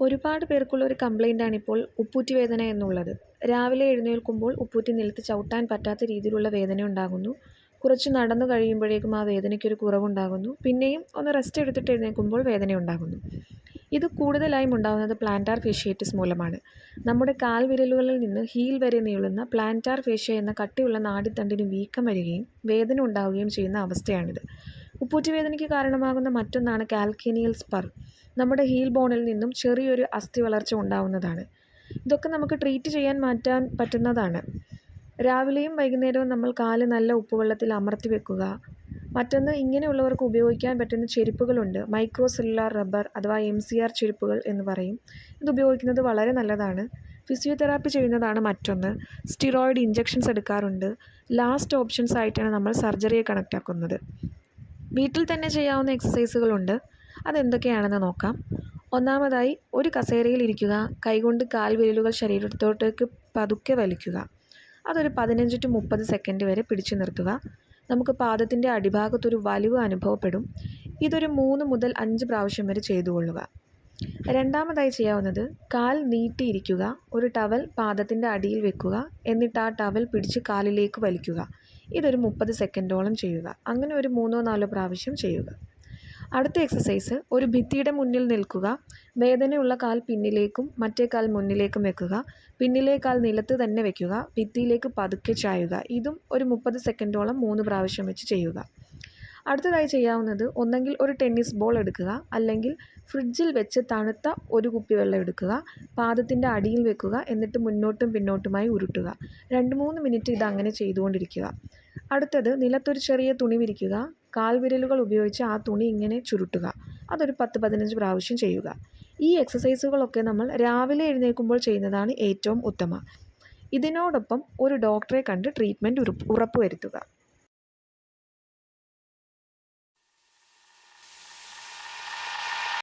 ഒരുപാട് പേർക്കുള്ള ഒരു കംപ്ലൈൻ്റാണ് ഇപ്പോൾ ഉപ്പൂറ്റി വേദന എന്നുള്ളത്. രാവിലെ എഴുന്നേൽക്കുമ്പോൾ ഉപ്പൂറ്റി നിലത്ത് ചവിട്ടാൻ പറ്റാത്ത രീതിയിലുള്ള വേദന ഉണ്ടാകുന്നു. കുറച്ച് നടന്നു കഴിയുമ്പോഴേക്കും ആ വേദനയ്ക്കൊരു കുറവുണ്ടാകുന്നു. പിന്നെയും ഒന്ന് റെസ്റ്റ് എടുത്തിട്ട് എഴുന്നേൽക്കുമ്പോൾ വേദന ഉണ്ടാകുന്നു. ഇത് കൂടുതലായും ഉണ്ടാകുന്നത് പ്ലാന്റാർ ഫേഷ്യേറ്റിസ് മൂലമാണ്. നമ്മുടെ കാൽവിരലുകളിൽ നിന്ന് ഹീൽ വരെ നീളുന്ന പ്ലാന്റാർ ഫേഷ്യ എന്ന കട്ടിയുള്ള നാഡിത്തണ്ടിന് വീക്കം വരികയും വേദന ഉണ്ടാവുകയും ചെയ്യുന്ന അവസ്ഥയാണിത്. ഉപ്പൂറ്റി വേദനയ്ക്ക് കാരണമാകുന്ന മറ്റൊന്നാണ് കാൽക്കേനിയൽ സ്പർ. നമ്മുടെ ഹീൽ ബോണിൽ നിന്നും ചെറിയൊരു അസ്ഥി വളർച്ച ഉണ്ടാവുന്നതാണ്. ഇതൊക്കെ നമുക്ക് ട്രീറ്റ് മാറ്റാൻ പറ്റുന്നതാണ്. രാവിലെയും വൈകുന്നേരവും നമ്മൾ കാല് നല്ല ഉപ്പുവെള്ളത്തിൽ അമർത്തി വെക്കുക. മറ്റൊന്ന്, ഇങ്ങനെയുള്ളവർക്ക് ഉപയോഗിക്കാൻ പറ്റുന്ന ചെരുപ്പുകളുണ്ട്. മൈക്രോ സെല്ലുലാർ റബ്ബർ അഥവാ MCR ചെരുപ്പുകൾ എന്ന് പറയും. ഇത് ഉപയോഗിക്കുന്നത് വളരെ നല്ലതാണ്. ഫിസിയോതെറാപ്പി ചെയ്യുന്നതാണ് മറ്റൊന്ന്. സ്റ്റിറോയിഡ് ഇഞ്ചക്ഷൻസ് എടുക്കാറുണ്ട്. ലാസ്റ്റ് ഓപ്ഷൻസ് ആയിട്ടാണ് നമ്മൾ സർജറിയെ കണക്റ്റാക്കുന്നത്. വീട്ടിൽ തന്നെ ചെയ്യാവുന്ന എക്സസൈസുകളുണ്ട്. അതെന്തൊക്കെയാണെന്ന് നോക്കാം. ഒന്നാമതായി, ഒരു കസേരയിൽ ഇരിക്കുക. കൈകൊണ്ട് കാൽവിരലുകൾ ശരീരത്തോട്ടേക്ക് പതുക്കെ വലിക്കുക. അതൊരു 15 to 30 സെക്കൻഡ് വരെ പിടിച്ചു നിർത്തുക. നമുക്ക് പാദത്തിൻ്റെ അടിഭാഗത്തൊരു വലിവ് അനുഭവപ്പെടും. ഇതൊരു 3 മുതൽ 5 പ്രാവശ്യം വരെ ചെയ്തുകൊള്ളുക. രണ്ടാമതായി ചെയ്യാവുന്നത്, കാൽ നീട്ടിയിരിക്കുക. ഒരു ടവൽ പാദത്തിൻ്റെ അടിയിൽ വെക്കുക. എന്നിട്ട് ആ ടവൽ പിടിച്ച് കാലിലേക്ക് വലിക്കുക. ഇതൊരു 30 സെക്കൻഡോളം ചെയ്യുക. അങ്ങനെ ഒരു 3-4 പ്രാവശ്യം ചെയ്യുക. അടുത്ത എക്സസൈസ്, ഒരു ഭിത്തിയുടെ മുന്നിൽ നിൽക്കുക. വേദനയുള്ള കാൽ പിന്നിലേക്കും മറ്റേ കാൽ മുന്നിലേക്കും വെക്കുക. പിന്നിലെ കാൽ നിലത്ത് തന്നെ വെക്കുക. ഭിത്തിയിലേക്ക് പതുക്കെ ചായുക. ഇതും ഒരു 30 സെക്കൻഡോളം 3 പ്രാവശ്യം വെച്ച് ചെയ്യുക. അടുത്തതായി ചെയ്യാവുന്നത്, ഒന്നെങ്കിൽ ഒരു ടെന്നീസ് ബോൾ എടുക്കുക, അല്ലെങ്കിൽ ഫ്രിഡ്ജിൽ വെച്ച് തണുത്ത ഒരു കുപ്പി വെള്ളം എടുക്കുക. പാദത്തിൻ്റെ അടിയിൽ വെക്കുക. എന്നിട്ട് മുന്നോട്ടും പിന്നോട്ടുമായി ഉരുട്ടുക. 2-3 മിനിറ്റ് ഇതങ്ങനെ ചെയ്തുകൊണ്ടിരിക്കുക. അടുത്തത്, നിലത്തൊരു ചെറിയ തുണി വിരിക്കുക. കാൽവിരലുകൾ ഉപയോഗിച്ച് ആ തുണി ഇങ്ങനെ ചുരുട്ടുക. അതൊരു 10-15 പ്രാവശ്യം ചെയ്യുക. ഈ എക്സസൈസുകളൊക്കെ നമ്മൾ രാവിലെ എഴുന്നേൽക്കുമ്പോൾ ചെയ്യുന്നതാണ് ഏറ്റവും ഉത്തമം. ഇതിനോടൊപ്പം ഒരു ഡോക്ടറെ കണ്ട് ട്രീറ്റ്മെൻറ്റ് ഉറപ്പുവരുത്തുക.